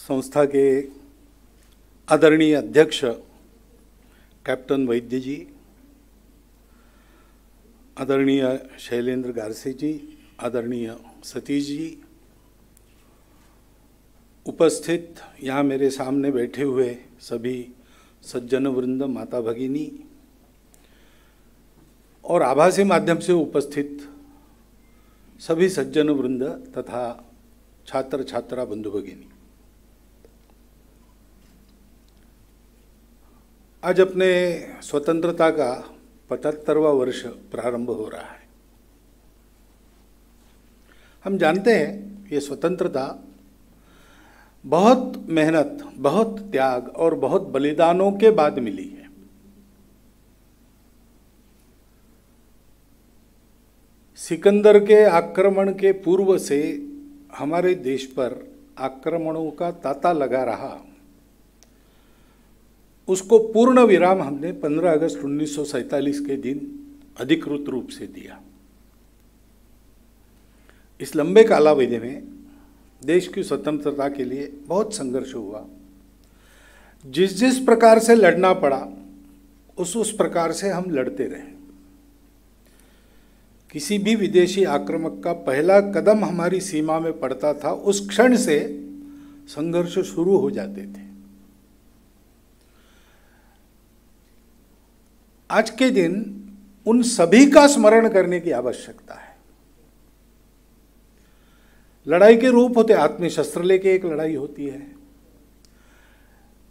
संस्था के आदरणीय अध्यक्ष कैप्टन वैद्य जी, आदरणीय शैलेंद्र गारसे जी, आदरणीय सतीश जी, उपस्थित यहाँ मेरे सामने बैठे हुए सभी सज्जन वृंद, माता भगिनी और आभासी माध्यम से उपस्थित सभी सज्जन वृंद तथा छात्र छात्रा बंधु भगिनी, आज अपने स्वतंत्रता का 75वां वर्ष प्रारंभ हो रहा है। हम जानते हैं ये स्वतंत्रता बहुत मेहनत, बहुत त्याग और बहुत बलिदानों के बाद मिली है। सिकंदर के आक्रमण के पूर्व से हमारे देश पर आक्रमणों का तांता लगा रहा, उसको पूर्ण विराम हमने 15 अगस्त 1947 के दिन अधिकृत रूप से दिया। इस लंबे कालावधि में देश की स्वतंत्रता के लिए बहुत संघर्ष हुआ। जिस जिस प्रकार से लड़ना पड़ा उस प्रकार से हम लड़ते रहे। किसी भी विदेशी आक्रमक का पहला कदम हमारी सीमा में पड़ता था, उस क्षण से संघर्ष शुरू हो जाते थे। आज के दिन उन सभी का स्मरण करने की आवश्यकता है। लड़ाई के रूप होते, आत्मशस्त्र लेके एक लड़ाई होती है,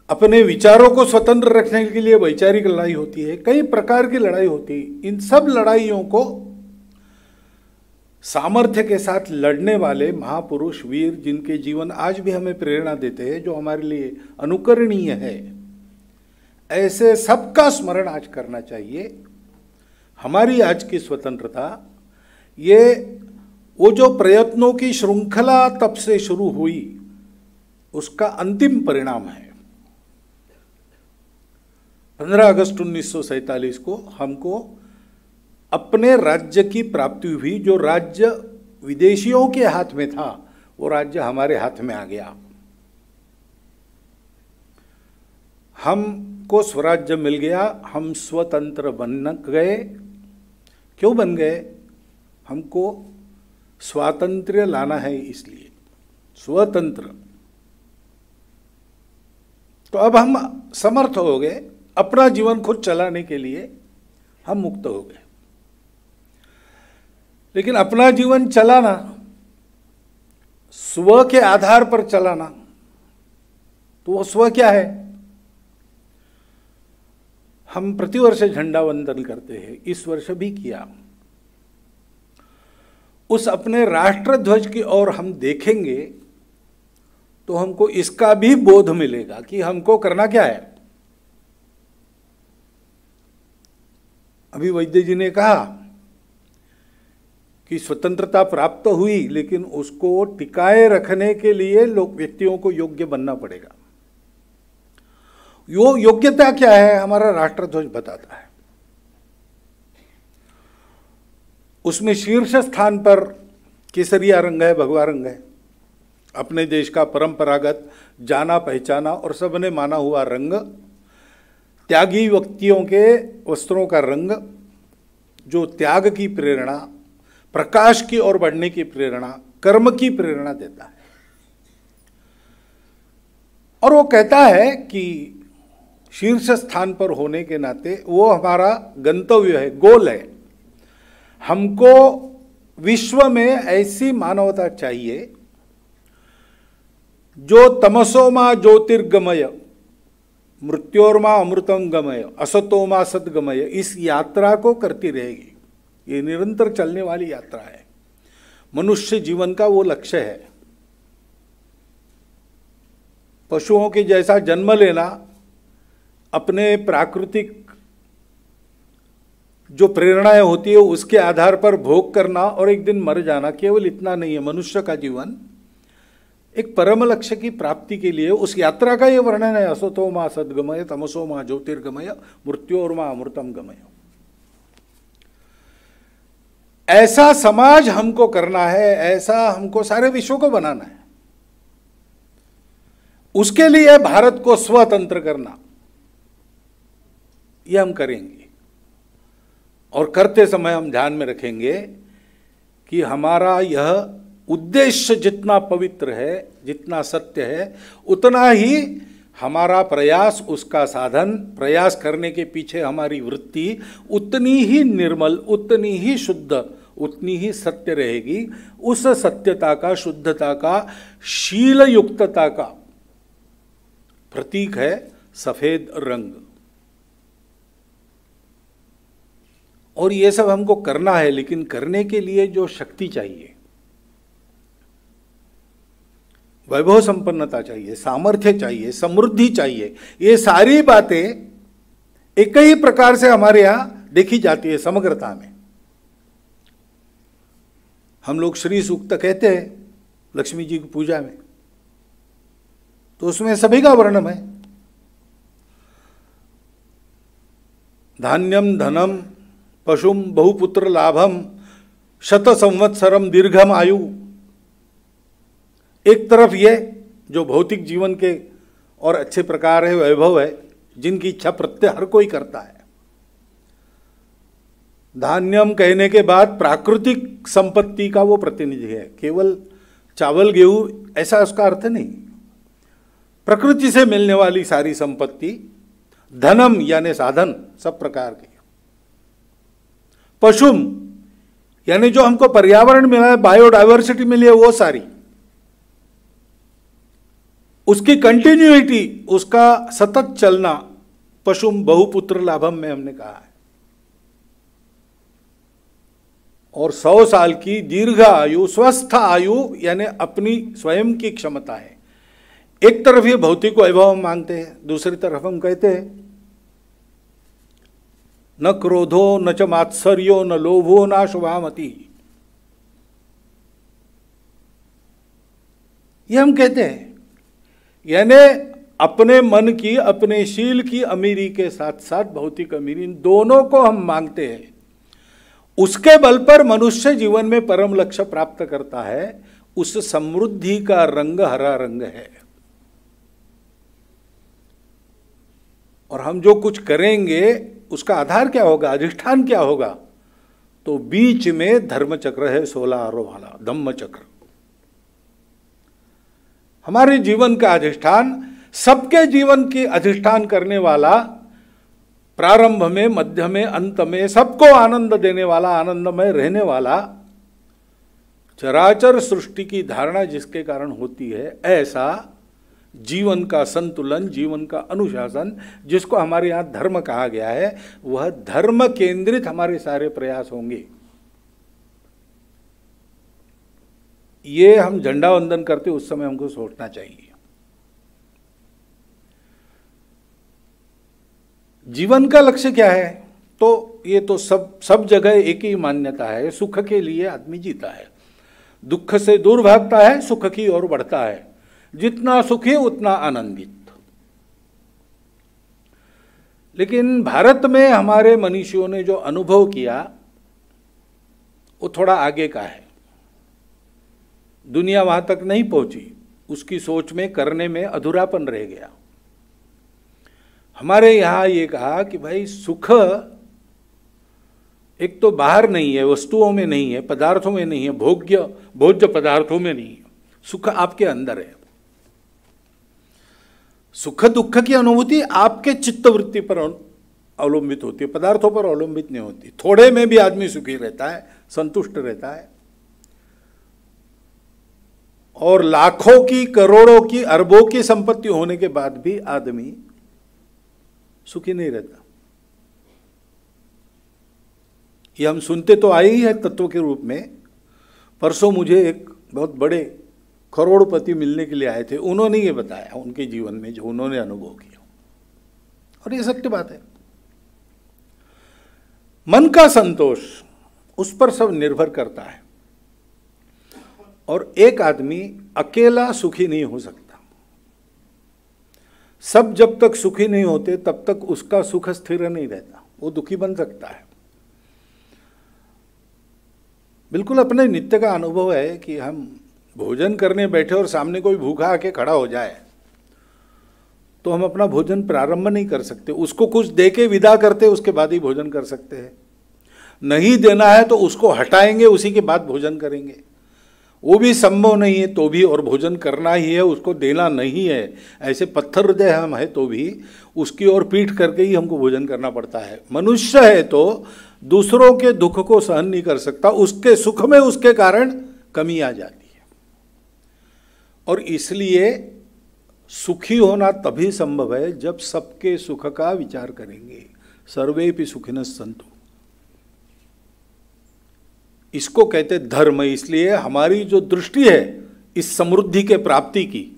अपने विचारों को स्वतंत्र रखने के लिए वैचारिक लड़ाई होती है, कई प्रकार की लड़ाई होती है। इन सब लड़ाइयों को सामर्थ्य के साथ लड़ने वाले महापुरुष, वीर, जिनके जीवन आज भी हमें प्रेरणा देते हैं, जो हमारे लिए अनुकरणीय है, ऐसे सबका स्मरण आज करना चाहिए। हमारी आज की स्वतंत्रता ये वो जो प्रयत्नों की श्रृंखला तब से शुरू हुई, उसका अंतिम परिणाम है। 15 अगस्त 1947 को हमको अपने राज्य की प्राप्ति हुई। जो राज्य विदेशियों के हाथ में था, वो राज्य हमारे हाथ में आ गया। हमको स्वराज्य मिल गया, हम स्वतंत्र बन गए। क्यों बन गए? हमको स्वातंत्र्य लाना है, इसलिए स्वतंत्र। तो अब हम समर्थ हो गए, अपना जीवन खुद चलाने के लिए हम मुक्त हो गए। लेकिन अपना जीवन चलाना, स्व के आधार पर चलाना, तो वो स्व क्या है? हम प्रतिवर्ष झंडा वंदन करते हैं, इस वर्ष भी किया। उस अपने राष्ट्र ध्वज की ओर हम देखेंगे तो हमको इसका भी बोध मिलेगा कि हमको करना क्या है। अभी वैद्य जी ने कहा कि स्वतंत्रता प्राप्त हुई, लेकिन उसको टिकाए रखने के लिए व्यक्तियों को योग्य बनना पड़ेगा। योग्यता क्या है? हमारा राष्ट्र ध्वज बताता है। उसमें शीर्ष स्थान पर केसरिया रंग है, भगवा रंग है, अपने देश का परंपरागत जाना पहचाना और सबने माना हुआ रंग, त्यागी व्यक्तियों के वस्त्रों का रंग, जो त्याग की प्रेरणा, प्रकाश की ओर बढ़ने की प्रेरणा, कर्म की प्रेरणा देता है। और वो कहता है कि शीर्ष स्थान पर होने के नाते वो हमारा गंतव्य है, गोल है। हमको विश्व में ऐसी मानवता चाहिए जो तमसोमा ज्योतिर्गमय, मृत्योर्मा अमृतम गमय, असतोमा सद्गमय, इस यात्रा को करती रहेगी। ये निरंतर चलने वाली यात्रा है। मनुष्य जीवन का वो लक्ष्य है। पशुओं के जैसा जन्म लेना, अपने प्राकृतिक जो प्रेरणाएं होती है उसके आधार पर भोग करना और एक दिन मर जाना, केवल इतना नहीं है। मनुष्य का जीवन एक परम लक्ष्य की प्राप्ति के लिए उस यात्रा का ये वर्णन है। असतो मा सद्गमय, तमसो मा ज्योतिर्गमय, मृत्योर्मा अमृतम गमय। ऐसा समाज हमको करना है, ऐसा हमको सारे विश्व को बनाना है। उसके लिए भारत को स्वतंत्र करना, यह हम करेंगे। और करते समय हम ध्यान में रखेंगे कि हमारा यह उद्देश्य जितना पवित्र है, जितना सत्य है, उतना ही हमारा प्रयास, उसका साधन, प्रयास करने के पीछे हमारी वृत्ति उतनी ही निर्मल, उतनी ही शुद्ध, उतनी ही सत्य रहेगी। उस सत्यता का, शुद्धता का, शील युक्तता का प्रतीक है सफेद रंग। और ये सब हमको करना है, लेकिन करने के लिए जो शक्ति चाहिए, वैभव संपन्नता चाहिए, सामर्थ्य चाहिए, समृद्धि चाहिए, ये सारी बातें एक ही प्रकार से हमारे यहां देखी जाती है समग्रता में। हम लोग श्री सूक्त कहते हैं लक्ष्मी जी की पूजा में, तो उसमें सभी का वर्णन है। धान्यम धनम पशुम बहुपुत्र लाभम शत संवत्सरम दीर्घम आयु। एक तरफ ये जो भौतिक जीवन के और अच्छे प्रकार है, वैभव है, जिनकी इच्छा प्रत्यय हर कोई करता है। धान्यम कहने के बाद प्राकृतिक संपत्ति का वो प्रतिनिधि है, केवल चावल गेहूं ऐसा उसका अर्थ नहीं। प्रकृति से मिलने वाली सारी संपत्ति, धनम यानी साधन सब प्रकार के, पशुम यानी जो हमको पर्यावरण मिला है, बायोडाइवर्सिटी मिली है, वो सारी, उसकी कंटिन्यूटी, उसका सतत चलना, पशुम बहुपुत्र लाभम में हमने कहा है। और 100 साल की दीर्घ आयु, स्वस्थ आयु यानी अपनी स्वयं की क्षमता है। एक तरफ ये भौतिक वैभव हम मांगते हैं, दूसरी तरफ हम कहते हैं न क्रोधो न च मात्सर्यो न लोभो न शुभामति। ये हम कहते हैं, यानी अपने मन की, अपने शील की अमीरी के साथ साथ भौतिक अमीरी, इन दोनों को हम मांगते हैं। उसके बल पर मनुष्य जीवन में परम लक्ष्य प्राप्त करता है। उस समृद्धि का रंग हरा रंग है। और हम जो कुछ करेंगे उसका आधार क्या होगा, अधिष्ठान क्या होगा? तो बीच में धर्म चक्र है, 16 आरों वाला धम्म चक्र। हमारे जीवन का अधिष्ठान, सबके जीवन की अधिष्ठान करने वाला, प्रारंभ में, मध्य में, अंत में सबको आनंद देने वाला, आनंदमय रहने वाला, चराचर सृष्टि की धारणा जिसके कारण होती है, ऐसा जीवन का संतुलन, जीवन का अनुशासन, जिसको हमारे यहाँ धर्म कहा गया है, वह धर्म केंद्रित हमारे सारे प्रयास होंगे। ये हम झंडा वंदन करते उस समय हमको सोचना चाहिए। जीवन का लक्ष्य क्या है? तो ये तो सब जगह एक ही मान्यता है, सुख के लिए आदमी जीता है, दुख से दूर भागता है, सुख की ओर बढ़ता है। जितना सुखी उतना आनंदित। लेकिन भारत में हमारे मनीषियों ने जो अनुभव किया वो थोड़ा आगे का है। दुनिया वहां तक नहीं पहुंची, उसकी सोच में, करने में अधूरापन रह गया। हमारे यहां ये कहा कि भाई सुख एक तो बाहर नहीं है, वस्तुओं में नहीं है, पदार्थों में नहीं है, भोज्य पदार्थों में नहीं है, सुख आपके अंदर है। सुख दुख की अनुभूति आपके चित्तवृत्ति पर अवलंबित होती है, पदार्थों पर अवलंबित नहीं होती। थोड़े में भी आदमी सुखी रहता है, संतुष्ट रहता है, और लाखों की, करोड़ों की, अरबों की संपत्ति होने के बाद भी आदमी सुखी नहीं रहता। ये हम सुनते तो आए ही है तत्व के रूप में। परसों मुझे एक बहुत बड़े करोड़पति मिलने के लिए आए थे, उन्होंने ये बताया उनके जीवन में जो उन्होंने अनुभव किया, और ये सत्य बात है। मन का संतोष, उस पर सब निर्भर करता है। और एक आदमी अकेला सुखी नहीं हो सकता। सब जब तक सुखी नहीं होते तब तक उसका सुख स्थिर नहीं रहता, वो दुखी बन सकता है। बिल्कुल अपने नित्य का अनुभव है कि हम भोजन करने बैठे और सामने कोई भूखा आके खड़ा हो जाए तो हम अपना भोजन प्रारंभ नहीं कर सकते। उसको कुछ दे के विदा करते, उसके बाद ही भोजन कर सकते हैं। नहीं देना है तो उसको हटाएंगे, उसी के बाद भोजन करेंगे। वो भी संभव नहीं है तो भी, और भोजन करना ही है, उसको देना नहीं है, ऐसे पत्थर हृदय हम है तो भी उसकी ओर पीठ करके ही हमको भोजन करना पड़ता है। मनुष्य है तो दूसरों के दुख को सहन नहीं कर सकता, उसके सुख में उसके कारण कमी आ जाती है। और इसलिए सुखी होना तभी संभव है जब सबके सुख का विचार करेंगे। सर्वेपि सुखिनः सन्तु, इसको कहते धर्म। इसलिए हमारी जो दृष्टि है इस समृद्धि के प्राप्ति की,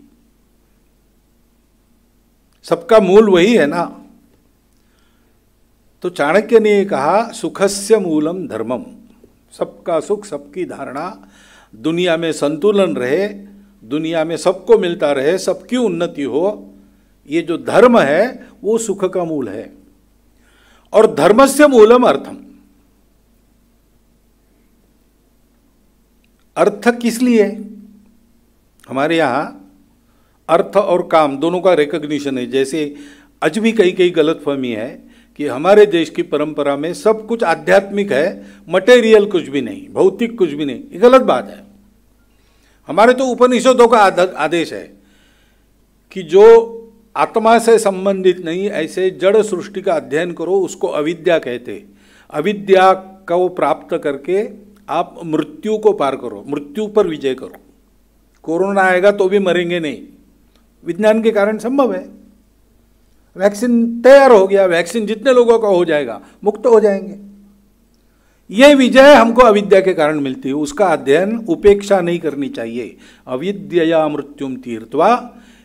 सबका मूल वही है ना। तो चाणक्य ने कहा सुखस्य मूलम धर्मम, सबका सुख, सबकी धारणा, दुनिया में संतुलन रहे, दुनिया में सबको मिलता रहे, सबकी उन्नति हो, ये जो धर्म है वो सुख का मूल है। और धर्मस्य मूलम अर्थम, अर्थ किस लिए? हमारे यहाँ अर्थ और काम दोनों का रिकग्निशन है। जैसे आज भी कई गलतफहमी है कि हमारे देश की परंपरा में सब कुछ आध्यात्मिक है, मटेरियल कुछ भी नहीं, भौतिक कुछ भी नहीं। ये गलत बात है। हमारे तो उपनिषदों का आदेश है कि जो आत्मा से संबंधित नहीं, ऐसे जड़ सृष्टि का अध्ययन करो, उसको अविद्या कहते। अविद्या को प्राप्त करके आप मृत्यु को पार करो, मृत्यु पर विजय करो। कोरोना आएगा तो भी मरेंगे नहीं, विज्ञान के कारण संभव है। वैक्सीन तैयार हो गया, वैक्सीन जितने लोगों का हो जाएगा मुक्त हो जाएंगे। ये विजय हमको अविद्या के कारण मिलती है, उसका अध्ययन उपेक्षा नहीं करनी चाहिए। अविद्यया मृत्युम तीर्थवा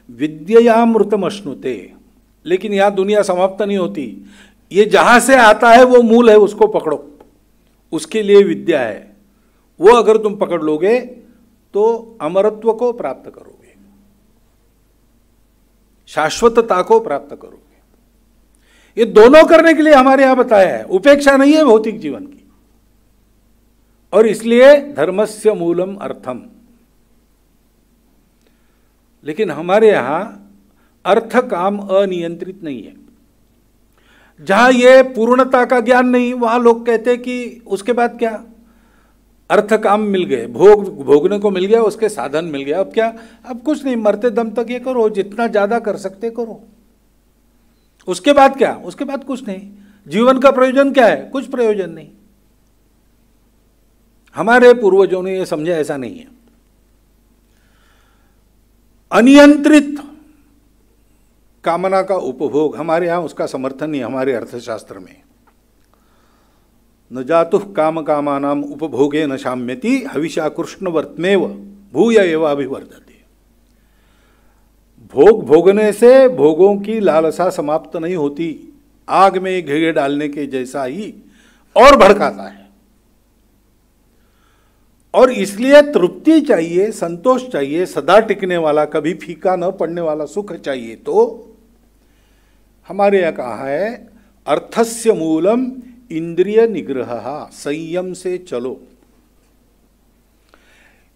विद्ययामृतम अश्नुते। लेकिन यहाँ दुनिया समाप्त नहीं होती, ये जहाँ से आता है वो मूल है, उसको पकड़ो, उसके लिए विद्या है। वो अगर तुम पकड़ लोगे तो अमरत्व को प्राप्त करोगे, शाश्वतता को प्राप्त करोगे। ये दोनों करने के लिए हमारे यहां बताया है, उपेक्षा नहीं है भौतिक जीवन की। और इसलिए धर्मस्य मूलम अर्थम। लेकिन हमारे यहां अर्थ काम अनियंत्रित नहीं है। जहां ये पूर्णता का ज्ञान नहीं, वहां लोग कहते हैं कि उसके बाद क्या, अर्थ काम मिल गए, भोगने को मिल गया, उसके साधन मिल गया, अब क्या, अब कुछ नहीं, मरते दम तक ये करो, जितना ज्यादा कर सकते करो। उसके बाद क्या, उसके बाद कुछ नहीं। जीवन का प्रयोजन क्या है? कुछ प्रयोजन नहीं। हमारे पूर्वजों ने ये समझा ऐसा नहीं है। अनियंत्रित कामना का उपभोग, हमारे यहां उसका समर्थन नहीं। हमारे अर्थशास्त्र में न जातुः काम कामानाम उपभोगे न शाम्यति हविषा कृष्णवर्त्मेव भूय एव अभिवर्धते। भोग भोगने से भोगों की लालसा समाप्त नहीं होती, आग में घी डालने के जैसा ही और भड़काता है। और इसलिए तृप्ति चाहिए, संतोष चाहिए, सदा टिकने वाला, कभी फीका न पड़ने वाला सुख चाहिए। तो हमारे यहाँ कहा है अर्थस्य मूलम इंद्रिय निग्रह, संयम से चलो।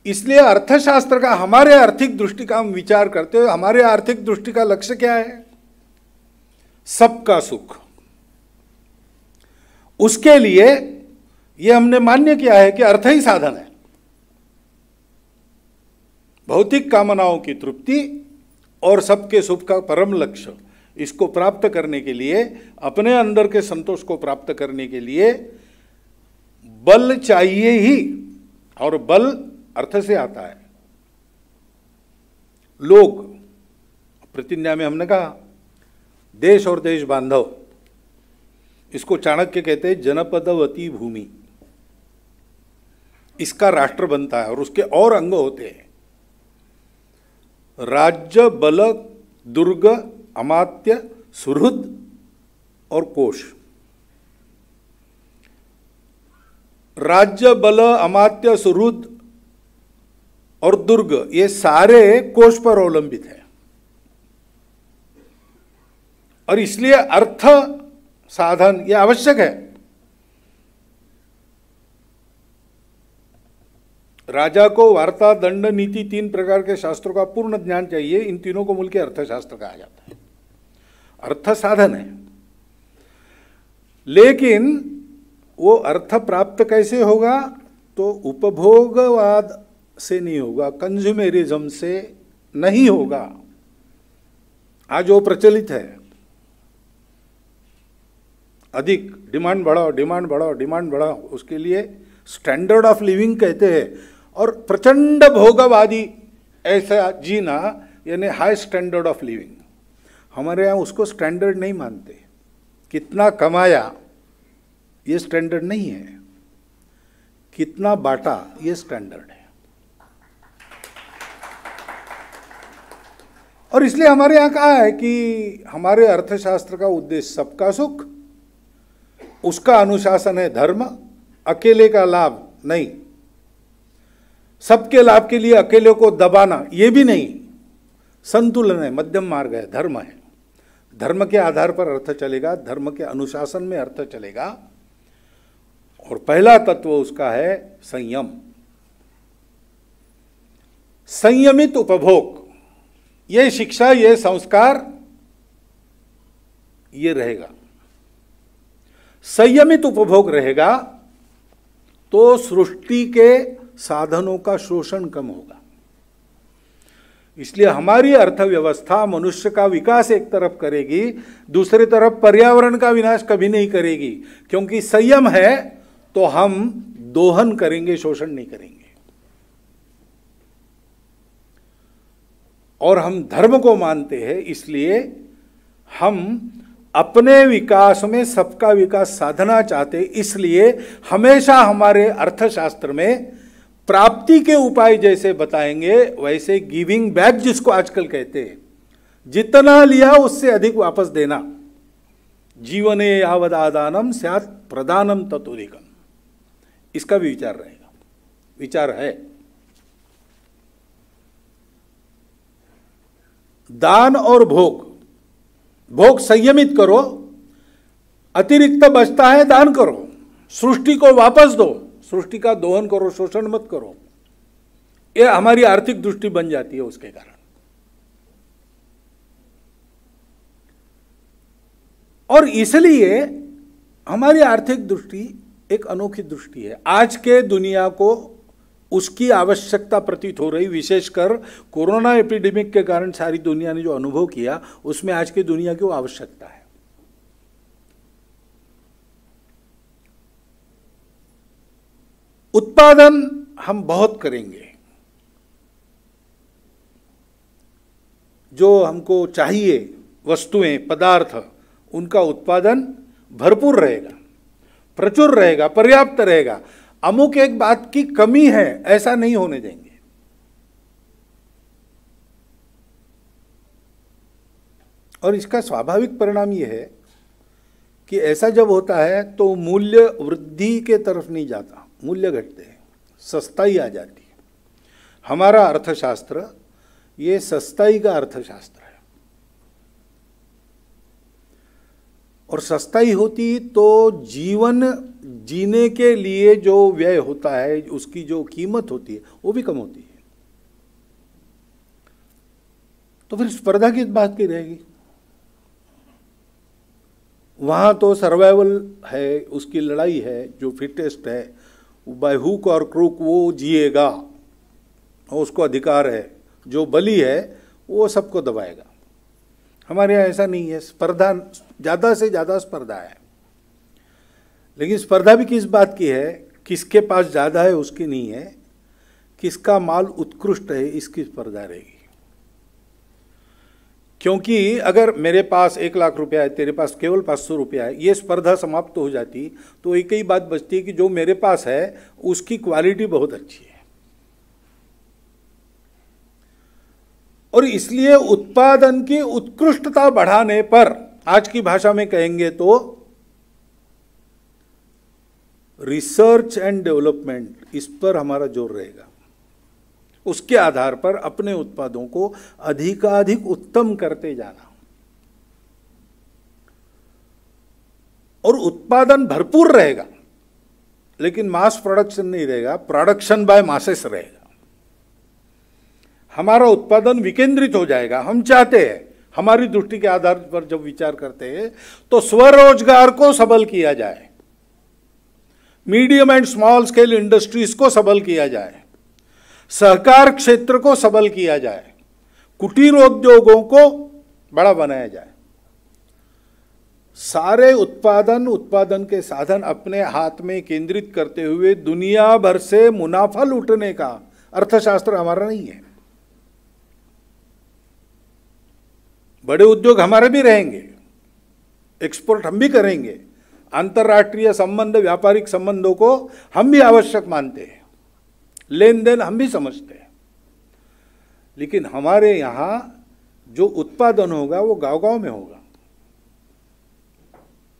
इसलिए अर्थशास्त्र का, हमारे आर्थिक दृष्टि का हम विचार करते हो, हमारे आर्थिक दृष्टि का लक्ष्य क्या है? सबका सुख। उसके लिए ये हमने मान्य किया है कि अर्थ ही साधन है। भौतिक कामनाओं की तृप्ति और सबके सुख का परम लक्ष्य, इसको प्राप्त करने के लिए, अपने अंदर के संतोष को प्राप्त करने के लिए बल चाहिए ही, और बल अर्थ से आता है। लोग, प्रतिज्ञा में हमने कहा देश और देश बांधव, इसको चाणक्य कहते हैं जनपदवती भूमि। इसका राष्ट्र बनता है और उसके और अंग होते हैं, राज्य, बल, दुर्ग, अमात्य, सुहृद और कोश। राज्य, बल, अमात्य, सुहृद और दुर्ग, ये सारे कोश पर अवलंबित है। और इसलिए अर्थ साधन ये आवश्यक है। राजा को वार्ता, दंड, नीति, 3 प्रकार के शास्त्रों का पूर्ण ज्ञान चाहिए। इन तीनों को मिलकर अर्थशास्त्र कहा जाता है। अर्थ साधन है, लेकिन वो अर्थ प्राप्त कैसे होगा? तो उपभोगवाद से नहीं होगा, कंज्यूमेरिज्म से नहीं होगा। आज वो प्रचलित है, अधिक डिमांड बढ़ाओ, डिमांड बढ़ाओ, डिमांड बढ़ाओ, उसके लिए स्टैंडर्ड ऑफ लिविंग कहते हैं, और प्रचंड भोगवादी ऐसा जीना यानी हाई स्टैंडर्ड ऑफ लिविंग। हमारे यहाँ उसको स्टैंडर्ड नहीं मानते। कितना कमाया ये स्टैंडर्ड नहीं है, कितना बांटा ये स्टैंडर्ड है। और इसलिए हमारे यहाँ कहा है कि हमारे अर्थशास्त्र का उद्देश्य सबका सुख, उसका अनुशासन है धर्म, अकेले का लाभ नहीं, सबके लाभ के लिए अकेले को दबाना ये भी नहीं, संतुलन है, मध्यम मार्ग है, धर्म है। धर्म के आधार पर अर्थ चलेगा, धर्म के अनुशासन में अर्थ चलेगा। और पहला तत्व उसका है संयम, संयमित उपभोग। ये शिक्षा, ये संस्कार, ये रहेगा। संयमित उपभोग रहेगा तो सृष्टि के साधनों का शोषण कम होगा। इसलिए हमारी अर्थव्यवस्था मनुष्य का विकास एक तरफ करेगी, दूसरी तरफ पर्यावरण का विनाश कभी नहीं करेगी, क्योंकि संयम है तो हम दोहन करेंगे, शोषण नहीं करेंगे। और हम धर्म को मानते हैं, इसलिए हम अपने विकास में सबका विकास साधना चाहते, इसलिए हमेशा हमारे अर्थशास्त्र में प्राप्ति के उपाय जैसे बताएंगे, वैसे गिविंग बैक जिसको आजकल कहते हैं, जितना लिया उससे अधिक वापस देना। जीवने यावदादानम स्यात् प्रदानम ततोधिकम, इसका भी विचार रहेगा, विचार है। दान और भोग, भोग संयमित करो, अतिरिक्त बचता है दान करो, सृष्टि को वापस दो, सृष्टि का दोहन करो, शोषण मत करो। ये हमारी आर्थिक दृष्टि बन जाती है उसके कारण। और इसलिए हमारी आर्थिक दृष्टि एक अनोखी दृष्टि है। आज के दुनिया को उसकी आवश्यकता प्रतीत हो रही, विशेषकर कोरोना एपिडेमिक के कारण सारी दुनिया ने जो अनुभव किया, उसमें आज की दुनिया की वो आवश्यकता है। उत्पादन हम बहुत करेंगे, जो हमको चाहिए वस्तुएं, पदार्थ, उनका उत्पादन भरपूर रहेगा, प्रचुर रहेगा, पर्याप्त रहेगा। अमुक एक बात की कमी है ऐसा नहीं होने देंगे। और इसका स्वाभाविक परिणाम यह है कि ऐसा जब होता है तो मूल्य वृद्धि के तरफ नहीं जाता, मूल्य घटते हैं, सस्ताई आ जाती है। हमारा अर्थशास्त्र ये सस्ताई का अर्थशास्त्र है। और सस्ताई होती तो जीवन जीने के लिए जो व्यय होता है, उसकी जो कीमत होती है, वो भी कम होती है। तो फिर स्पर्धा किस बात की रहेगी? वहां तो सर्वाइवल है, उसकी लड़ाई है, जो फिटेस्ट है बाय हुक और क्रूक वो जिएगा, और उसको अधिकार है। जो बली है वो सबको दबाएगा। हमारे यहाँ ऐसा नहीं है, स्पर्धा, ज़्यादा से ज़्यादा स्पर्धा है। लेकिन स्पर्धा भी किस बात की है? किसके पास ज़्यादा है उसकी नहीं है, किसका माल उत्कृष्ट है इसकी स्पर्धा रहेगी। क्योंकि अगर मेरे पास 1 लाख रुपया है, तेरे पास केवल 500 रुपया है, ये स्पर्धा समाप्त हो जाती तो एक ही बात बचती है कि जो मेरे पास है उसकी क्वालिटी बहुत अच्छी है। और इसलिए उत्पादन की उत्कृष्टता बढ़ाने पर, आज की भाषा में कहेंगे तो रिसर्च एंड डेवलपमेंट, इस पर हमारा जोर रहेगा। उसके आधार पर अपने उत्पादों को अधिकाधिक उत्तम करते जाना। और उत्पादन भरपूर रहेगा, लेकिन मास प्रोडक्शन नहीं रहेगा, प्रोडक्शन बाय मासेस रहेगा। हमारा उत्पादन विकेंद्रित हो जाएगा। हम चाहते हैं हमारी दृष्टि के आधार पर जब विचार करते हैं तो स्वरोजगार को सबल किया जाए, medium and small scale industries को सबल किया जाए, सहकार क्षेत्र को सबल किया जाए, कुटीर उद्योगों को बड़ा बनाया जाए, सारे उत्पादन के साधन अपने हाथ में केंद्रित करते हुए दुनिया भर से मुनाफा लूटने का अर्थशास्त्र हमारा नहीं है। बड़े उद्योग हमारे भी रहेंगे, एक्सपोर्ट हम भी करेंगे, अंतर्राष्ट्रीय संबंध, व्यापारिक संबंधों को हम भी आवश्यक मानते हैं, लेन देन हम भी समझते हैं, लेकिन हमारे यहां जो उत्पादन होगा वो गांव-गांव में होगा।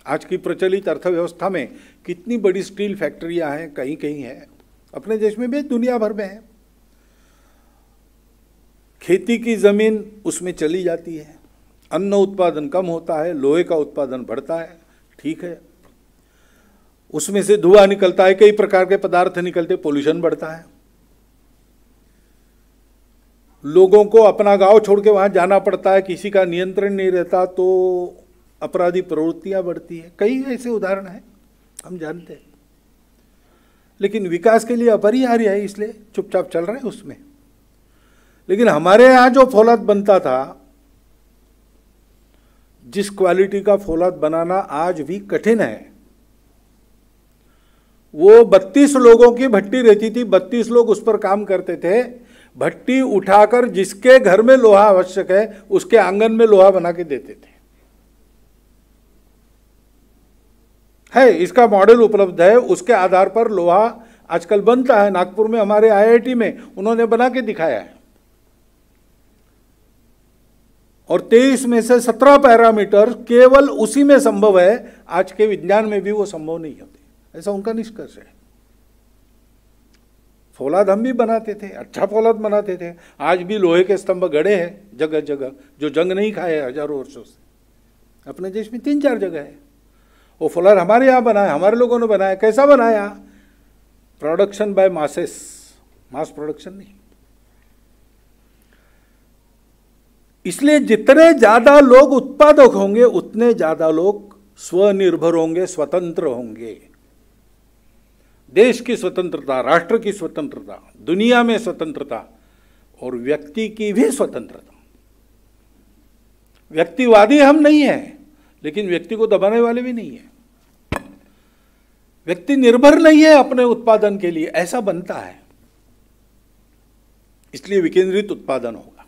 आज की प्रचलित अर्थव्यवस्था में कितनी बड़ी स्टील फैक्ट्रियां हैं, कहीं कहीं है, अपने देश में भी, दुनिया भर में है। खेती की जमीन उसमें चली जाती है, अन्न उत्पादन कम होता है, लोहे का उत्पादन बढ़ता है, ठीक है, उसमें से धुआं निकलता है, कई प्रकार के पदार्थ निकलते, पोल्यूशन बढ़ता है, लोगों को अपना गांव छोड़ के वहां जाना पड़ता है, किसी का नियंत्रण नहीं रहता, तो अपराधी प्रवृत्तियां बढ़ती है। कई ऐसे उदाहरण हैं, हम जानते हैं, लेकिन विकास के लिए अपरिहार्य है, इसलिए चुपचाप चल रहे हैं उसमें। लेकिन हमारे यहां जो फौलाद बनता था, जिस क्वालिटी का फौलाद बनाना आज भी कठिन है, वो 32 लोगों की भट्टी रहती थी, 32 लोग उस पर काम करते थे, भट्टी उठाकर जिसके घर में लोहा आवश्यक है उसके आंगन में लोहा बना के देते थे। है, इसका मॉडल उपलब्ध है, उसके आधार पर लोहा आजकल बनता है। नागपुर में हमारे आईआईटी में उन्होंने बना के दिखाया है, और 23 में से 17 पैरामीटर केवल उसी में संभव है, आज के विज्ञान में भी वो संभव नहीं होते, ऐसा उनका निष्कर्ष है। फौलाद हम भी बनाते थे, अच्छा फौलाद बनाते थे, आज भी लोहे के स्तंभ गड़े हैं जगह जगह, जो जंग नहीं खाए हजारों वर्षों से। अपने देश में 3-4 जगह है, वो फौलाद हमारे यहाँ बनाया, हमारे लोगों ने बनाया। कैसा बनाया? Production by masses, mass production नहीं। इसलिए जितने ज्यादा लोग उत्पादक होंगे उतने ज्यादा लोग स्वनिर्भर होंगे, स्वतंत्र होंगे। देश की स्वतंत्रता, राष्ट्र की स्वतंत्रता, दुनिया में स्वतंत्रता और व्यक्ति की भी स्वतंत्रता। व्यक्तिवादी हम नहीं हैं, लेकिन व्यक्ति को दबाने वाले भी नहीं है। व्यक्ति निर्भर नहीं है अपने उत्पादन के लिए, ऐसा बनता है। इसलिए विकेंद्रित उत्पादन होगा,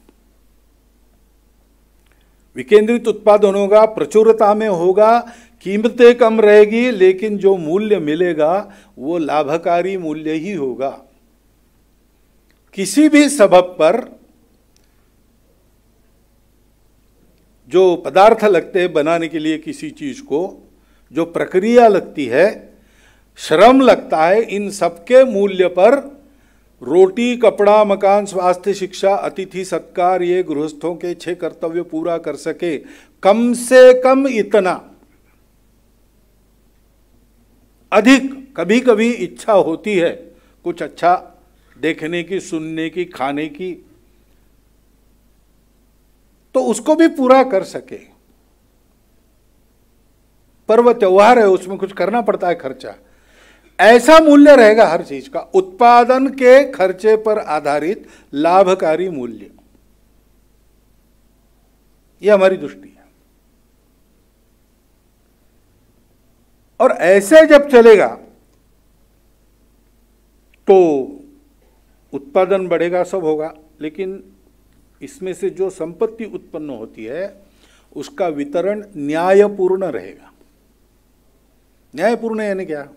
विकेंद्रित उत्पादन होगा, प्रचुरता में होगा, कीमतें कम रहेगी, लेकिन जो मूल्य मिलेगा वो लाभकारी मूल्य ही होगा। किसी भी सबब पर जो पदार्थ लगते हैं बनाने के लिए किसी चीज को, जो प्रक्रिया लगती है, श्रम लगता है, इन सबके मूल्य पर रोटी, कपड़ा, मकान, स्वास्थ्य, शिक्षा, अतिथि सत्कार, ये गृहस्थों के 6 कर्तव्य पूरा कर सके, कम से कम इतना। अधिक कभी कभी इच्छा होती है कुछ अच्छा देखने की, सुनने की, खाने की, तो उसको भी पूरा कर सके। पर्व त्योहार है, उसमें कुछ करना पड़ता है खर्चा, ऐसा मूल्य रहेगा हर चीज का, उत्पादन के खर्चे पर आधारित लाभकारी मूल्य। यह हमारी दृष्टि है। और ऐसे जब चलेगा तो उत्पादन बढ़ेगा, सब होगा, लेकिन इसमें से जो संपत्ति उत्पन्न होती है उसका वितरण न्यायपूर्ण रहेगा। न्यायपूर्ण यानी क्या?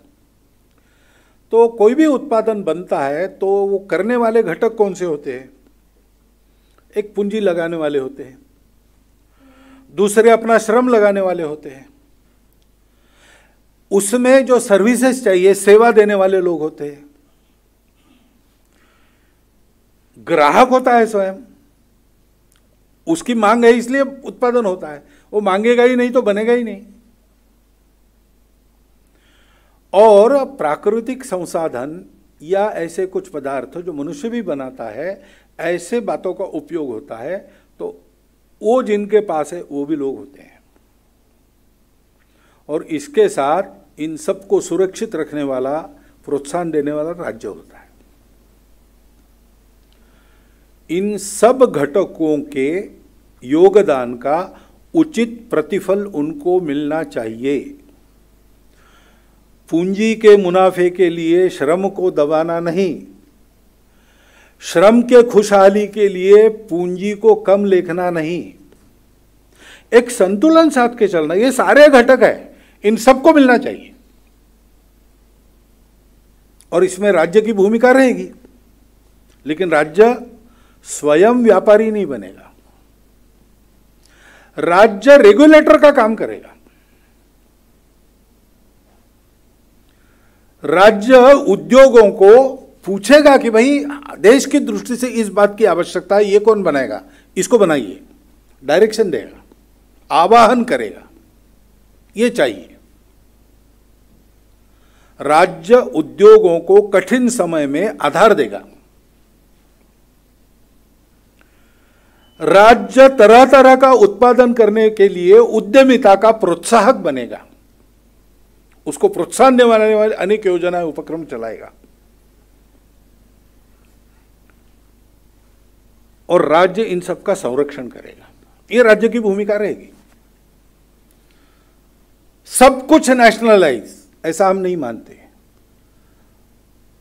तो कोई भी उत्पादन बनता है तो वो करने वाले घटक कौन से होते हैं? एक पूंजी लगाने वाले होते हैं, दूसरे अपना श्रम लगाने वाले होते हैं, उसमें जो सर्विसेज चाहिए, सेवा देने वाले लोग होते हैं, ग्राहक होता है स्वयं, उसकी मांग है इसलिए उत्पादन होता है, वो मांगेगा ही नहीं तो बनेगा ही नहीं। और प्राकृतिक संसाधन या ऐसे कुछ पदार्थ जो मनुष्य भी बनाता है, ऐसे बातों का उपयोग होता है। तो वो जिनके पास है वो भी लोग होते हैं। और इसके साथ इन सबको सुरक्षित रखने वाला, प्रोत्साहन देने वाला राज्य होता है। इन सब घटकों के योगदान का उचित प्रतिफल उनको मिलना चाहिए। पूंजी के मुनाफे के लिए श्रम को दबाना नहीं, श्रम के खुशहाली के लिए पूंजी को कम लेखना नहीं, एक संतुलन साध के चलना। ये सारे घटक है, इन सबको मिलना चाहिए। और इसमें राज्य की भूमिका रहेगी, लेकिन राज्य स्वयं व्यापारी नहीं बनेगा। राज्य रेगुलेटर का काम करेगा। राज्य उद्योगों को पूछेगा कि भाई देश की दृष्टि से इस बात की आवश्यकता है, ये कौन बनाएगा, इसको बनाइए, डायरेक्शन देगा, आवाहन करेगा, ये चाहिए। राज्य उद्योगों को कठिन समय में आधार देगा। राज्य तरह तरह का उत्पादन करने के लिए उद्यमिता का प्रोत्साहक बनेगा, उसको प्रोत्साहन देने वाले अनेक योजनाएं, उपक्रम चलाएगा। और राज्य इन सब का संरक्षण करेगा। ये राज्य की भूमिका रहेगी। सब कुछ नेशनलाइज, ऐसा हम नहीं मानते,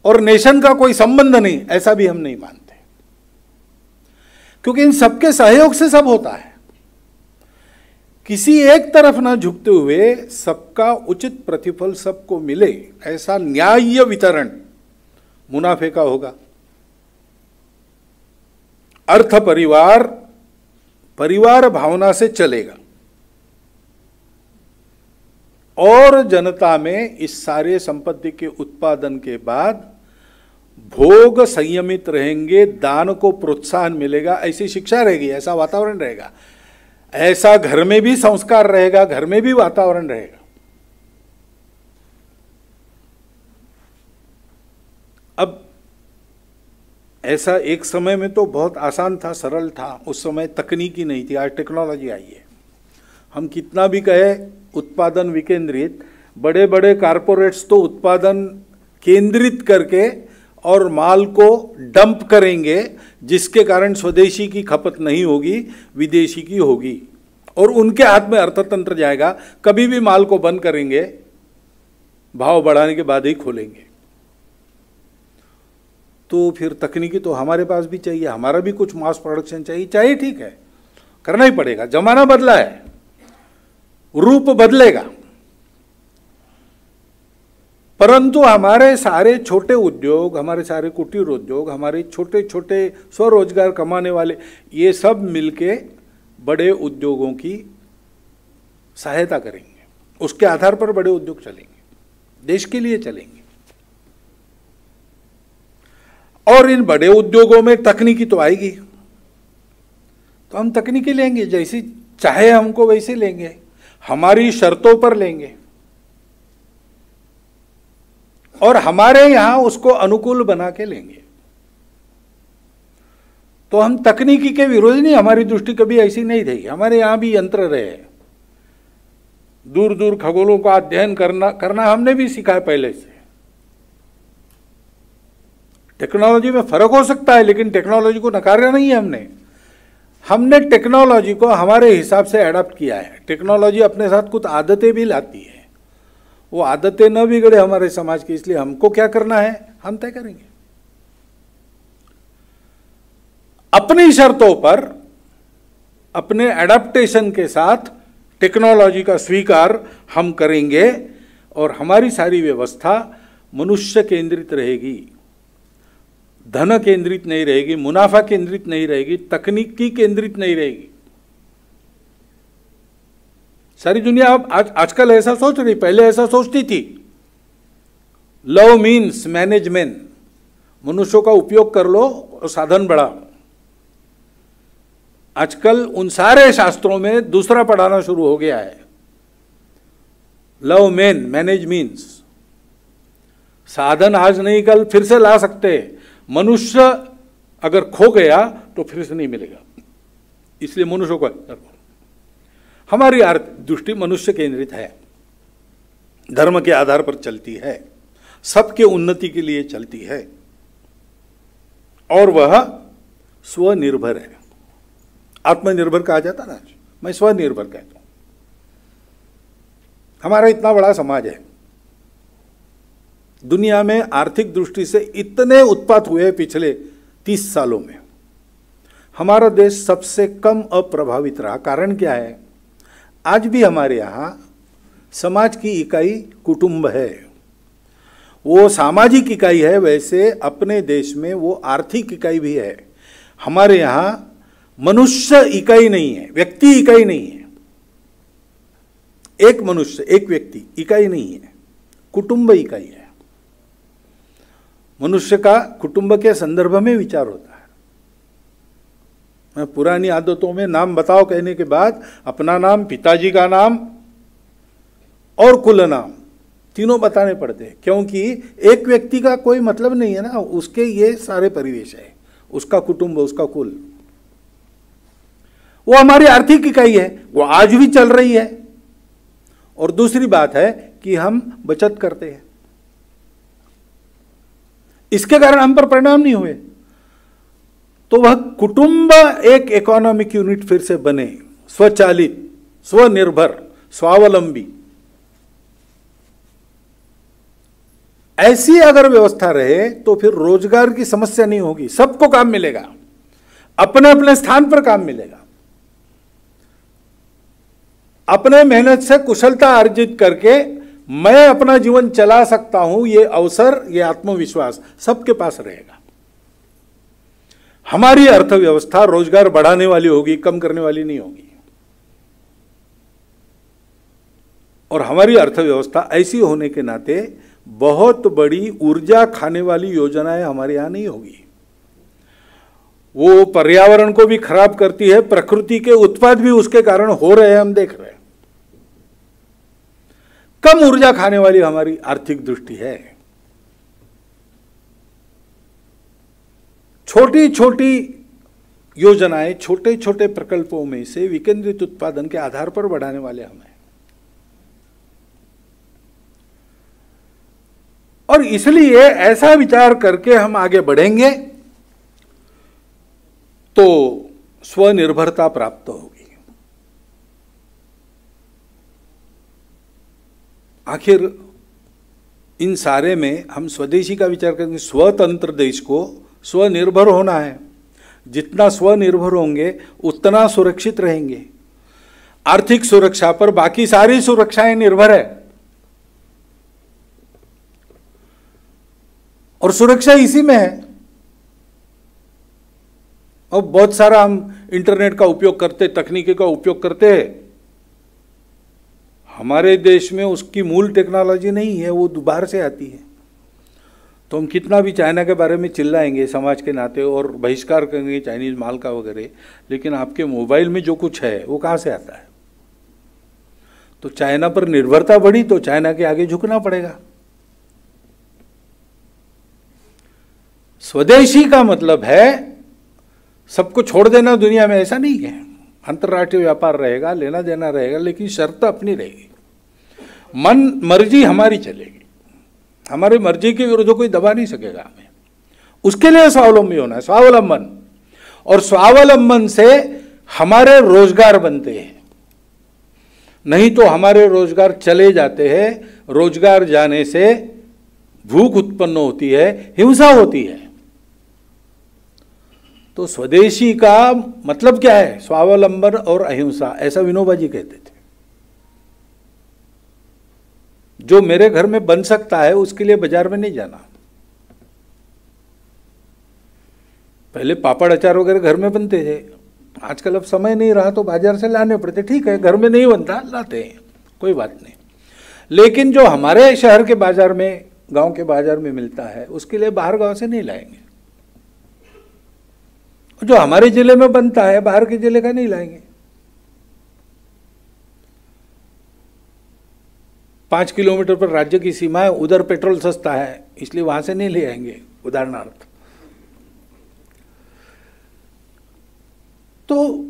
और नेशन का कोई संबंध नहीं, ऐसा भी हम नहीं मानते, क्योंकि इन सबके सहयोग से सब होता है। किसी एक तरफ ना झुकते हुए सबका उचित प्रतिफल सबको मिले, ऐसा न्याय्य वितरण मुनाफे का होगा। अर्थ परिवार परिवार भावना से चलेगा और जनता में इस सारे संपत्ति के उत्पादन के बाद भोग संयमित रहेंगे, दान को प्रोत्साहन मिलेगा, ऐसी शिक्षा रहेगी, ऐसा वातावरण रहेगा, ऐसा घर में भी संस्कार रहेगा, घर में भी वातावरण रहेगा। अब ऐसा एक समय में तो बहुत आसान था, सरल था, उस समय तकनीकी नहीं थी, आज टेक्नोलॉजी आई है। हम कितना भी कहे उत्पादन विकेंद्रित, बड़े बड़े कारपोरेट्स तो उत्पादन केंद्रित करके और माल को डंप करेंगे, जिसके कारण स्वदेशी की खपत नहीं होगी, विदेशी की होगी, और उनके हाथ में अर्थतंत्र जाएगा। कभी भी माल को बंद करेंगे, भाव बढ़ाने के बाद ही खोलेंगे। तो फिर तकनीकी तो हमारे पास भी चाहिए, हमारा भी कुछ मास प्रोडक्शन चाहिए, ठीक है, करना ही पड़ेगा। जमाना बदला है, रूप बदलेगा, परंतु हमारे सारे छोटे उद्योग, हमारे सारे कुटीर उद्योग, हमारे छोटे छोटे स्वरोजगार कमाने वाले, ये सब मिलके बड़े उद्योगों की सहायता करेंगे। उसके आधार पर बड़े उद्योग चलेंगे, देश के लिए चलेंगे। और इन बड़े उद्योगों में तकनीकी तो आएगी, तो हम तकनीकी लेंगे, जैसी चाहे हमको वैसे लेंगे, हमारी शर्तों पर लेंगे, और हमारे यहां उसको अनुकूल बना के लेंगे। तो हम तकनीकी के विरोधी नहीं, हमारी दृष्टि कभी ऐसी नहीं रही। हमारे यहां भी यंत्र रहे, दूर दूर खगोलों का अध्ययन करना हमने भी सीखा है पहले से। टेक्नोलॉजी में फर्क हो सकता है, लेकिन टेक्नोलॉजी को नकारा नहीं है हमने टेक्नोलॉजी को हमारे हिसाब से एडॉप्ट किया है। टेक्नोलॉजी अपने साथ कुछ आदतें भी लाती है, वो आदतें न बिगड़े हमारे समाज की, इसलिए हमको क्या करना है हम तय करेंगे। अपनी शर्तों पर, अपने एडाप्टेशन के साथ टेक्नोलॉजी का स्वीकार हम करेंगे, और हमारी सारी व्यवस्था मनुष्य केंद्रित रहेगी, धन केंद्रित नहीं रहेगी, मुनाफा केंद्रित नहीं रहेगी, तकनीकी केंद्रित नहीं रहेगी। सारी दुनिया अब आजकल ऐसा सोच रही, पहले ऐसा सोचती थी। लव मीन्स मैनेजमेंट, मनुष्यों का उपयोग कर लो और साधन बढ़ाओ। आजकल उन सारे शास्त्रों में दूसरा पढ़ाना शुरू हो गया है, लव मेन मैनेज मीन्स। साधन आज नहीं कल फिर से ला सकते, मनुष्य अगर खो गया तो फिर से नहीं मिलेगा। इसलिए मनुष्य को हमारी आर्थिक दृष्टि मनुष्य केंद्रित है, धर्म के आधार पर चलती है, सबके उन्नति के लिए चलती है, और वह स्वनिर्भर है। आत्मनिर्भर कहा जाता ना, मैं स्वनिर्भर कहता हूं। हमारा इतना बड़ा समाज है, दुनिया में आर्थिक दृष्टि से इतने उत्पात हुए पिछले 30 सालों में, हमारा देश सबसे कम अप्रभावित रहा। कारण क्या है? आज भी हमारे यहाँ समाज की इकाई कुटुंब है, वो सामाजिक इकाई है, वैसे अपने देश में वो आर्थिक इकाई भी है। हमारे यहाँ मनुष्य इकाई नहीं है, व्यक्ति इकाई नहीं है, एक मनुष्य एक व्यक्ति इकाई नहीं है, कुटुंब इकाई है। मनुष्य का कुटुंब के संदर्भ में विचार होता है। मैं पुरानी आदतों में नाम बताओ कहने के बाद अपना नाम, पिताजी का नाम और कुल नाम तीनों बताने पड़ते हैं, क्योंकि एक व्यक्ति का कोई मतलब नहीं है ना, उसके ये सारे परिवेश है, उसका कुटुंब, उसका कुल, वो हमारी आर्थिक इकाई है, वो आज भी चल रही है। और दूसरी बात है कि हम बचत करते हैं, इसके कारण हम पर परिणाम नहीं हुए, तो वह कुटुंब एक इकोनॉमिक यूनिट फिर से बने, स्वचालित, स्वनिर्भर, स्वावलंबी। ऐसी अगर व्यवस्था रहे तो फिर रोजगार की समस्या नहीं होगी, सबको काम मिलेगा, अपने अपने स्थान पर काम मिलेगा। अपने मेहनत से कुशलता अर्जित करके मैं अपना जीवन चला सकता हूं, ये अवसर, ये आत्मविश्वास सबके पास रहेगा। हमारी अर्थव्यवस्था रोजगार बढ़ाने वाली होगी, कम करने वाली नहीं होगी। और हमारी अर्थव्यवस्था ऐसी होने के नाते बहुत बड़ी ऊर्जा खाने वाली योजनाएं हमारे यहां नहीं होगी। वो पर्यावरण को भी खराब करती है, प्रकृति के उत्पाद भी उसके कारण हो रहे हैं, हम देख रहे हैं। कम ऊर्जा खाने वाली हमारी आर्थिक दृष्टि है। छोटी छोटी योजनाएं, छोटे छोटे प्रकल्पों में से विकेंद्रित उत्पादन के आधार पर बढ़ाने वाले हम हैं। और इसलिए ऐसा विचार करके हम आगे बढ़ेंगे तो स्वनिर्भरता प्राप्त होगी। आखिर इन सारे में हम स्वदेशी का विचार करेंगे, स्वतंत्र देश को स्वनिर्भर होना है। जितना स्वनिर्भर होंगे उतना सुरक्षित रहेंगे। आर्थिक सुरक्षा पर बाकी सारी सुरक्षाएं निर्भर है, और सुरक्षा इसी में है। अब बहुत सारा हम इंटरनेट का उपयोग करते, तकनीकी का उपयोग करते हैं, हमारे देश में उसकी मूल टेक्नोलॉजी नहीं है, वो बाहर से आती है। तो हम कितना भी चाइना के बारे में चिल्लाएंगे समाज के नाते और बहिष्कार करेंगे चाइनीज माल का वगैरह, लेकिन आपके मोबाइल में जो कुछ है वो कहाँ से आता है? तो चाइना पर निर्भरता बढ़ी तो चाइना के आगे झुकना पड़ेगा। स्वदेशी का मतलब है सबको छोड़ देना दुनिया में, ऐसा नहीं है। अंतर्राष्ट्रीय व्यापार रहेगा, लेना देना रहेगा, लेकिन शर्त अपनी रहेगी। मन मर्जी हमारी चलेगी, हमारी मर्जी के विरुद्ध कोई दबा नहीं सकेगा हमें। उसके लिए स्वावलंबी होना है, स्वावलंबन। और स्वावलंबन से हमारे रोजगार बनते हैं, नहीं तो हमारे रोजगार चले जाते हैं। रोजगार जाने से भूख उत्पन्न होती है, हिंसा होती है। तो स्वदेशी का मतलब क्या है? स्वावलंबन और अहिंसा, ऐसा विनोबा जी कहते थे। जो मेरे घर में बन सकता है उसके लिए बाजार में नहीं जाना। पहले पापड़ अचार वगैरह घर में बनते थे, आजकल अब समय नहीं रहा तो बाजार से लाने पड़ते। ठीक है, घर में नहीं बनता, लाते हैं, कोई बात नहीं। लेकिन जो हमारे शहर के बाजार में, गांव के बाजार में मिलता है, उसके लिए बाहर गांव से नहीं लाएंगे। जो हमारे जिले में बनता है बाहर के जिले का नहीं लाएंगे। 5 किलोमीटर पर राज्य की सीमा है, उधर पेट्रोल सस्ता है, इसलिए वहां से नहीं ले आएंगे, उदाहरणार्थ। तो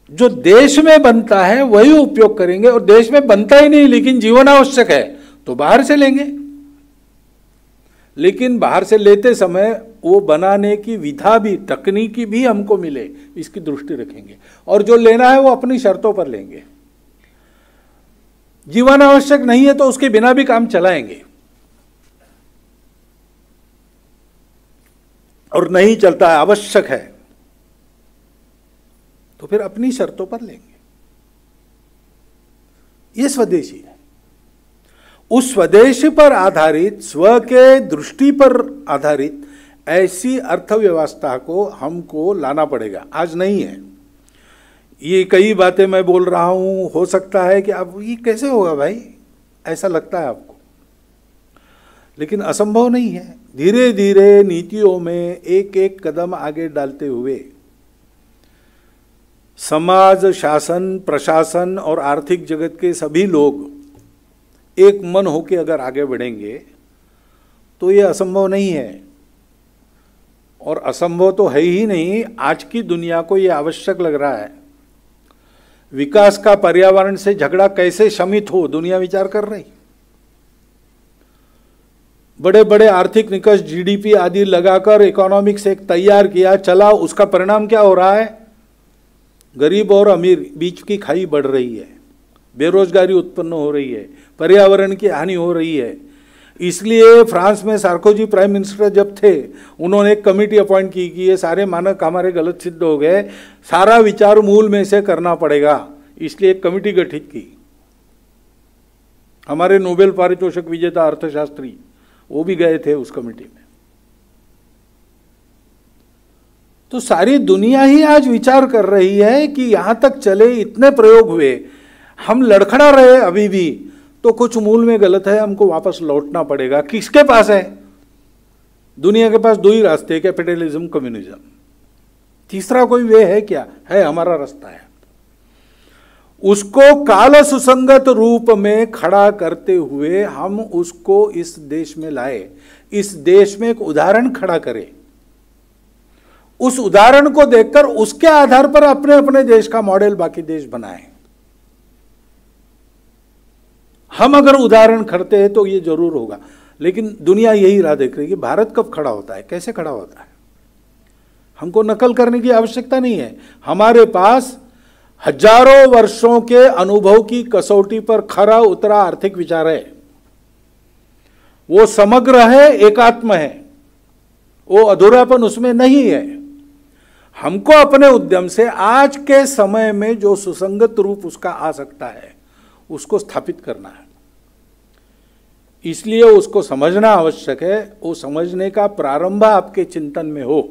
जो देश में बनता है वही उपयोग करेंगे, और देश में बनता ही नहीं लेकिन जीवन आवश्यक है तो बाहर से लेंगे। लेकिन बाहर से लेते समय वो बनाने की विधा भी, तकनीकी भी हमको मिले, इसकी दृष्टि रखेंगे, और जो लेना है वो अपनी शर्तों पर लेंगे। जीवन आवश्यक नहीं है तो उसके बिना भी काम चलाएंगे, और नहीं चलता है, आवश्यक है, तो फिर अपनी शर्तों पर लेंगे। ये स्वदेशी है। उस स्वदेशी पर आधारित, स्व के दृष्टि पर आधारित ऐसी अर्थव्यवस्था को हमको लाना पड़ेगा। आज नहीं है। ये कई बातें मैं बोल रहा हूं, हो सकता है कि अब ये कैसे होगा भाई, ऐसा लगता है आपको, लेकिन असंभव नहीं है। धीरे धीरे नीतियों में एक एक कदम आगे डालते हुए समाज, शासन, प्रशासन और आर्थिक जगत के सभी लोग एक मन होकर अगर आगे बढ़ेंगे तो ये असंभव नहीं है। और असंभव तो है ही नहीं, आज की दुनिया को ये आवश्यक लग रहा है। विकास का पर्यावरण से झगड़ा कैसे शमित हो, दुनिया विचार कर रही। बड़े बड़े आर्थिक निकष, जीडीपी आदि लगाकर इकोनॉमिक्स एक तैयार किया, चला, उसका परिणाम क्या हो रहा है? गरीब और अमीर बीच की खाई बढ़ रही है, बेरोजगारी उत्पन्न हो रही है, पर्यावरण की हानि हो रही है। इसलिए फ्रांस में सार्कोजी प्राइम मिनिस्टर जब थे, उन्होंने एक कमेटी अपॉइंट की कि ये सारे मानक हमारे गलत सिद्ध हो गए, सारा विचार मूल में से करना पड़ेगा। इसलिए एक कमेटी गठित की। हमारे नोबेल पारितोषिक विजेता अर्थशास्त्री वो भी गए थे उस कमेटी में। तो सारी दुनिया ही आज विचार कर रही है कि यहां तक चले, इतने प्रयोग हुए, हम लड़खड़ा रहे अभी भी, तो कुछ मूल में गलत है, हमको वापस लौटना पड़ेगा। किसके पास है? दुनिया के पास दो ही रास्ते, कैपिटलिज्म, कम्युनिज्म। तीसरा कोई वे है क्या? है, हमारा रास्ता है। उसको काल सुसंगत रूप में खड़ा करते हुए हम उसको इस देश में लाए, इस देश में एक उदाहरण खड़ा करें, उस उदाहरण को देखकर उसके आधार पर अपने अपने देश का मॉडल बाकी देश बनाएं। हम अगर उदाहरण करते हैं तो ये जरूर होगा। लेकिन दुनिया यही राह देख रही है कि भारत कब खड़ा होता है, कैसे खड़ा होता है। हमको नकल करने की आवश्यकता नहीं है। हमारे पास हजारों वर्षों के अनुभव की कसौटी पर खरा उतरा आर्थिक विचार है। वो समग्र है, एकात्म है, वो अधूरापन उसमें नहीं है। हमको अपने उद्यम से आज के समय में जो सुसंगत रूप उसका आ सकता है उसको स्थापित करना है। इसलिए उसको समझना आवश्यक है। वो समझने का प्रारंभ आपके चिंतन में हो,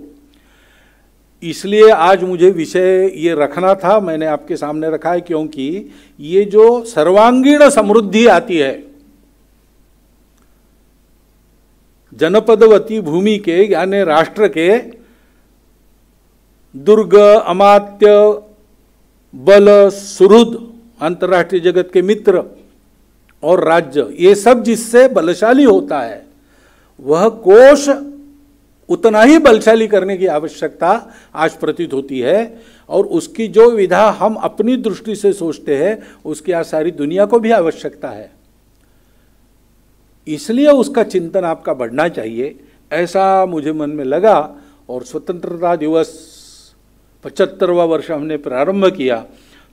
इसलिए आज मुझे विषय ये रखना था, मैंने आपके सामने रखा है, क्योंकि ये जो सर्वांगीण समृद्धि आती है जनपदवती भूमि के, यानी राष्ट्र के दुर्ग, अमात्य, बल, सुहृद, अंतर्राष्ट्रीय जगत के मित्र और राज्य, ये सब जिससे बलशाली होता है, वह कोश उतना ही बलशाली करने की आवश्यकता आज प्रतीत होती है। और उसकी जो विधा हम अपनी दृष्टि से सोचते हैं, उसकी आज सारी दुनिया को भी आवश्यकता है। इसलिए उसका चिंतन आपका बढ़ना चाहिए, ऐसा मुझे मन में लगा। और स्वतंत्रता दिवस 75वां वर्ष हमने प्रारंभ किया,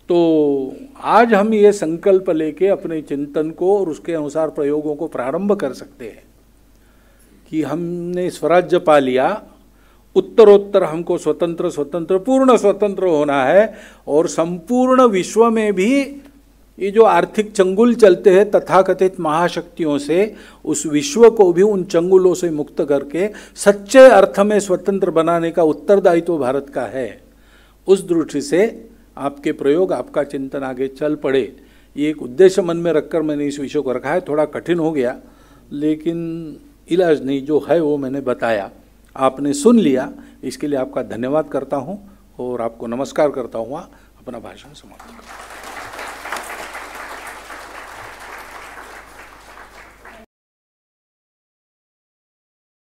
तो आज हम ये संकल्प लेके अपने चिंतन को और उसके अनुसार प्रयोगों को प्रारंभ कर सकते हैं कि हमने स्वराज्य पा लिया, उत्तरोत्तर हमको स्वतंत्र पूर्ण स्वतंत्र होना है, और संपूर्ण विश्व में भी ये जो आर्थिक चंगुल चलते हैं तथाकथित महाशक्तियों से, उस विश्व को भी उन चंगुलों से मुक्त करके सच्चे अर्थ में स्वतंत्र बनाने का उत्तरदायित्व भारत का है। उस दृष्टि से आपके प्रयोग, आपका चिंतन आगे चल पड़े, ये एक उद्देश्य मन में रखकर मैंने इस विषय को रखा है। थोड़ा कठिन हो गया, लेकिन इलाज नहीं, जो है वो मैंने बताया, आपने सुन लिया, इसके लिए आपका धन्यवाद करता हूँ और आपको नमस्कार करता हूँ। अपना भाषण समाप्त करता हूँ।